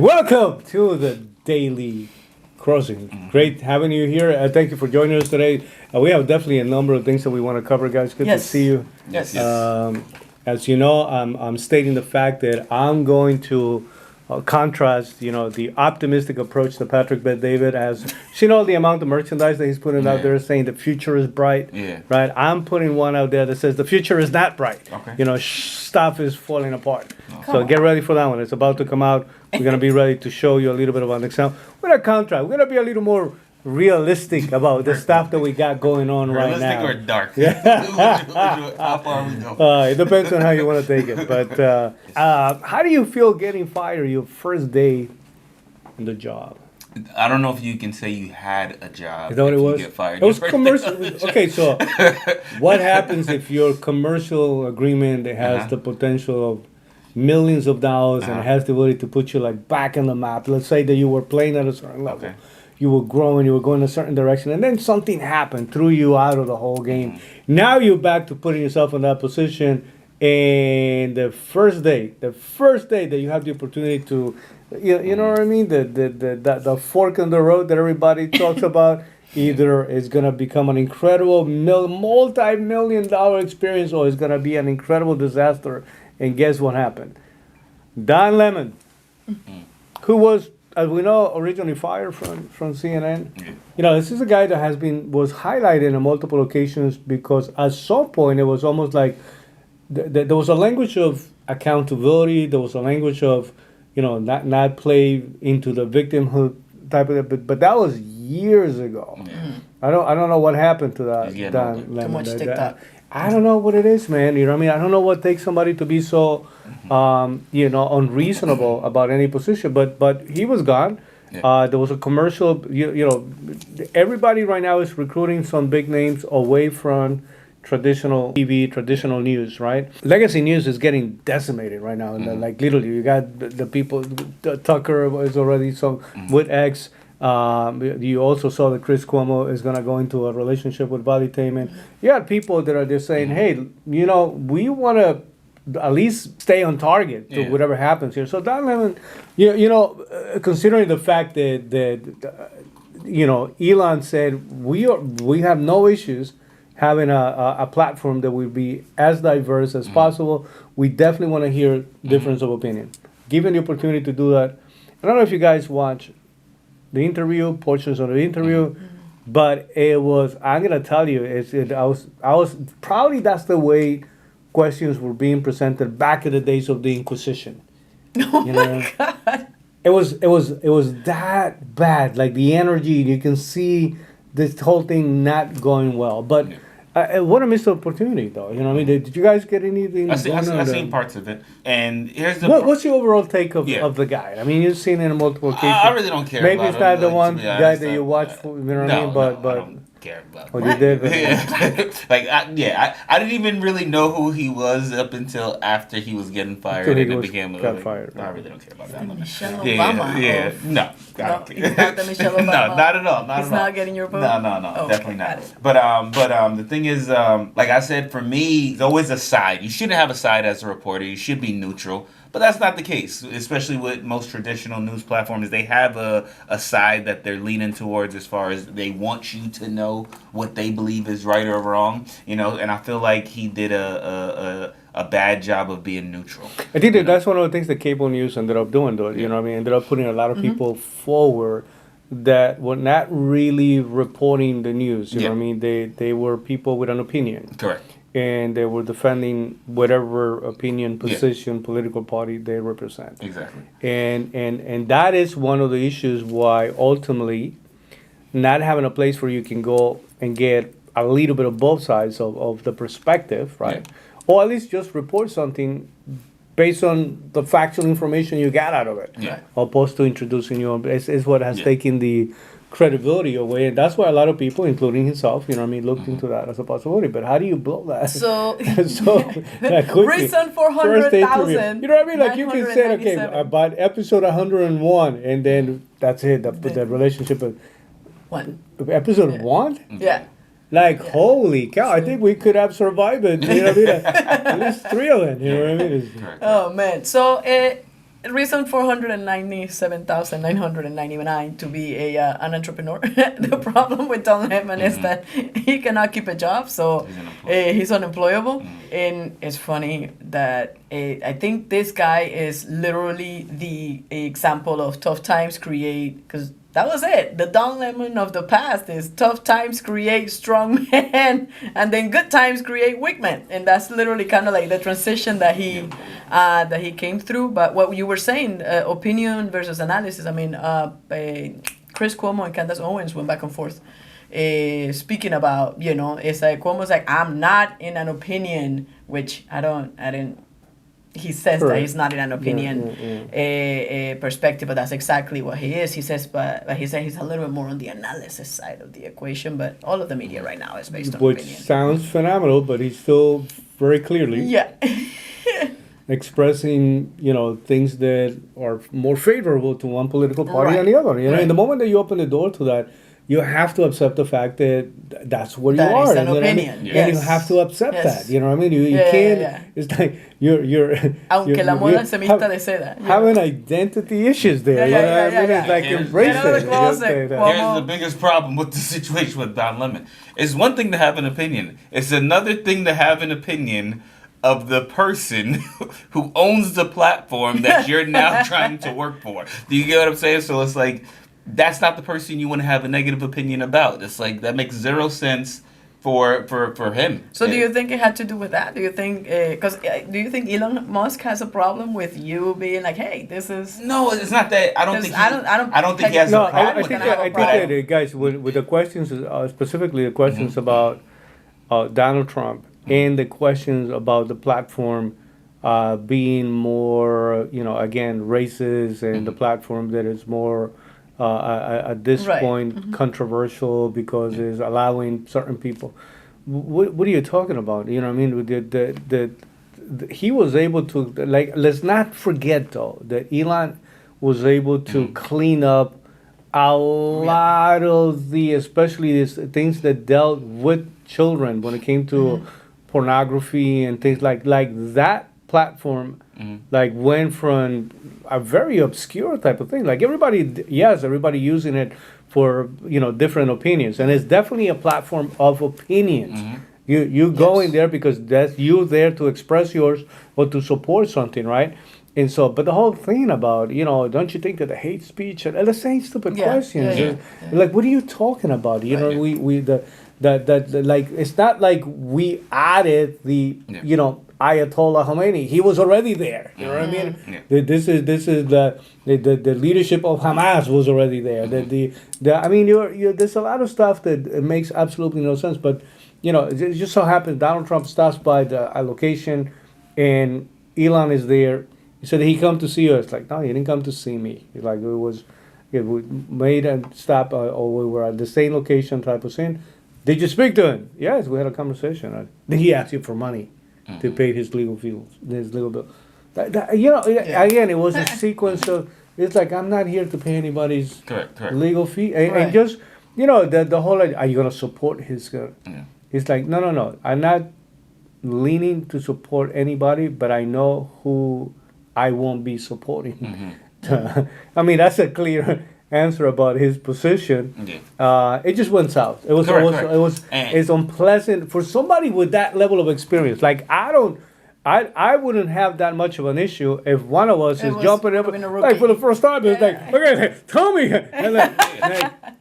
Welcome to the Daily Crossing. Great having you here. Thank you for joining us today. We have definitely a number of things that we want to cover, guys. Good to see you. Yes. As you know, I'm stating the fact that I'm going to contrast, the optimistic approach that Patrick Bet-David has. The amount of merchandise that he's putting out there saying the future is bright. Yeah. Right? I'm putting one out there that says the future is not bright. Okay. Stuff is falling apart. So get ready for that one. It's about to come out. We're going to be ready to show you a little bit of an example. We're going to contrast. We're going to be a little more realistic about the stuff that we got going on right now. Realistic or dark? Yeah. How far we go? It depends on how you want to take it. But how do you feel getting fired your first day in the job? I don't know if you can say you had a job. Is that what it was? You get fired. It was commercial. Okay, so what happens if your commercial agreement has the potential of millions of dollars and has the ability to put you back on the map? Let's say that you were playing at a certain level. Okay. You were growing, you were going a certain direction, and then something happened, threw you out of the whole game. Now you're back to putting yourself in that position, and the first day that you have the opportunity to, you know what I mean, the fork in the road that everybody talks about, either it's going to become an incredible multi-million dollar experience, or it's going to be an incredible disaster. And guess what happened? Don Lemon, who was, as we know, originally fired from CNN. This is a guy that was highlighted on multiple occasions because at some point it was almost like there was a language of accountability. There was a language of, not play into the victimhood type of it. But that was years ago. I don't know what happened to that. Don Lemon. Too much TikTok. I don't know what it is, man. You know what I mean? I don't know what takes somebody to be so, unreasonable about any position. But he was gone. Yeah. There was a commercial. Everybody right now is recruiting some big names away from traditional TV, traditional news. Right? Legacy news is getting decimated right now. Literally, you got the people. Tucker is already with X. You also saw that Chris Cuomo is going to go into a relationship with Bobby Taman. You got people that are just saying, hey, we want to at least stay on target to whatever happens here. So Don Lemon, considering the fact that Elon said we have no issues having a platform that will be as diverse as possible, we definitely want to hear difference of opinion. Given the opportunity to do that, I don't know if you guys watch the interview, portions of the interview, but it was, I'm going to tell you, I was probably that's the way questions were being presented back in the days of the Inquisition. Oh my God. It was that bad, like the energy, you can see this whole thing not going well. But what a missed opportunity, though. You know what I mean? Did you guys get anything? I've seen parts of it. And here's the... What's your overall take of the guy? I mean, you've seen it in multiple occasions. I really don't care Maybe about it's not him, the one guy that you watch, you know what I mean? But I don't care about him. Oh, you did? I didn't even really know who he was up until after he was getting fired. Until and it became fired. I really don't care about that. Michelle Obama. No, I don't care. He's not the Michelle Obama. No, not at all. He's not getting your vote? No, definitely not. But the thing is, like I said, for me, there's always a side. You shouldn't have a side as a reporter. You should be neutral. But that's not the case, especially with most traditional news platforms. They have a side that they're leaning towards as far as they want you to know what they believe is right or wrong. And I feel like he did a bad job of being neutral. I think that's one of the things that cable news ended up doing, though. You know what I mean? Ended up putting a lot of people forward that were not really reporting the news. You know what I mean? They were people with an opinion. Correct. And they were defending whatever opinion, position, political party they represent. Exactly. And that is one of the issues why ultimately not having a place where you can go and get a little bit of both sides of the perspective, right? Yeah. Or at least just report something based on the factual information you got out of it. Yeah. Opposed to introducing your own. It's what has taken the credibility away, and that's why a lot of people, including himself, looked into that as a possibility. But how do you blow that? So, reason for 100,000. You know what I mean? Like you can say, okay, about episode 101, and then that's it. The relationship of episode 1. Yeah. Holy cow! I think we could have survived it. You know what I mean? At least 3 of them. You know what I mean? Oh man! So reason 497,999 to be an entrepreneur. The problem with Don Lemon is that he cannot keep a job, so he's unemployable. And it's funny that I think this guy is literally the example of tough times create, because that was it. The Don Lemon of the past is tough times create strong men, and then good times create weak men, and that's literally kind of like the transition that he came through. But what you were saying, opinion versus analysis. I mean, Chris Cuomo and Candace Owens went back and forth, speaking about, it's like Cuomo's like, I'm not in an opinion, which I didn't. He says that he's not in an opinion perspective, but that's exactly what he is. He says, but he said he's a little bit more on the analysis side of the equation. But all of the media right now is based on opinion. Which sounds phenomenal, but he's still very clearly expressing, things that are more favorable to one political party than the other. In the moment that you open the door to that, you have to accept the fact that that's where you are. That is an opinion. Yes. And you have to accept that. You know what I mean? You can't. It's like you're. Aunque la moda se vista de seda. Having identity issues there. It's like embrace it. Here's the biggest problem with the situation with Don Lemon. It's one thing to have an opinion. It's another thing to have an opinion of the person who owns the platform that you're now trying to work for. Do you get what I'm saying? So it's like, that's not the person you want to have a negative opinion about. It's like, that makes zero sense for him. So do you think it had to do with that? Do you think, do you think Elon Musk has a problem with you being like, hey, this is... No, it's not that. I don't think he has a problem with that. I think that, guys, with the questions, specifically the questions about Donald Trump, and the questions about the platform being more, again, racist, and the platform that is more, at this point, controversial because it's allowing certain people. What are you talking about? You know what I mean? He was able to, let's not forget, though, that Elon was able to clean up a lot of especially these things that dealt with children when it came to pornography and things like that platform went from a very obscure type of thing. Like everybody using it for different opinions, and it's definitely a platform of opinions. You go in there because that's you there to express yours or to support something, right? And so, but the whole thing about, don't you think that the hate speech and the same stupid questions, like, what are you talking about? It's not like we added the, Ayatollah Khomeini. He was already there. You know what I mean? This is the leadership of Hamas was already there. There's a lot of stuff that it makes absolutely no sense. But it just so happens Donald Trump stops by the location, and Elon is there. He said he come to see us. Like, no, he didn't come to see me. Like, we made a stop, or we were at the same location type of thing. Did you speak to him? Yes, we had a conversation. Then he asked you for money to pay his legal bill. Again, it was a sequence of. It's like, I'm not here to pay anybody's legal fee, and just the whole. Are you gonna support his? It's like, no. I'm not leaning to support anybody, but I know who I won't be supporting. I mean, that's a clear answer about his position. It just went south. It was it's unpleasant for somebody with that level of experience. Like, I wouldn't have that much of an issue if one of us is jumping up like for the first time. It's like, okay, tell me. And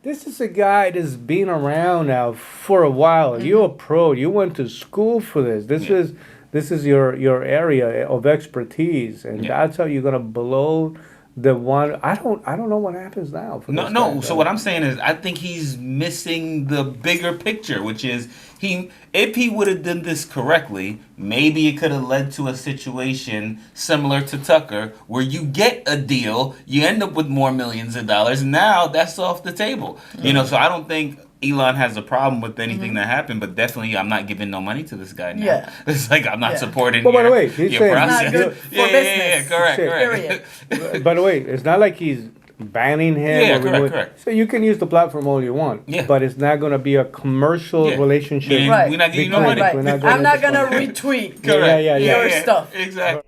this is a guy that's been around now for a while. You're a pro. You went to school for this. This is your area of expertise, and that's how you're gonna blow the one. I don't know what happens now. No. So what I'm saying is, I think he's missing the bigger picture, which is if he would have done this correctly, maybe it could have led to a situation similar to Tucker, where you get a deal, you end up with more millions of dollars. Now that's off the table. So I don't think Elon has a problem with anything that happened, but definitely I'm not giving no money to this guy now. Yeah. It's like, I'm not supporting by the way, he's your process. Not good for business. Correct. By the way, it's not like he's banning him. Correct. So you can use the platform all you want, but it's not going to be a commercial relationship. We're not giving you no money. I'm not going to retweet your stuff. Exactly.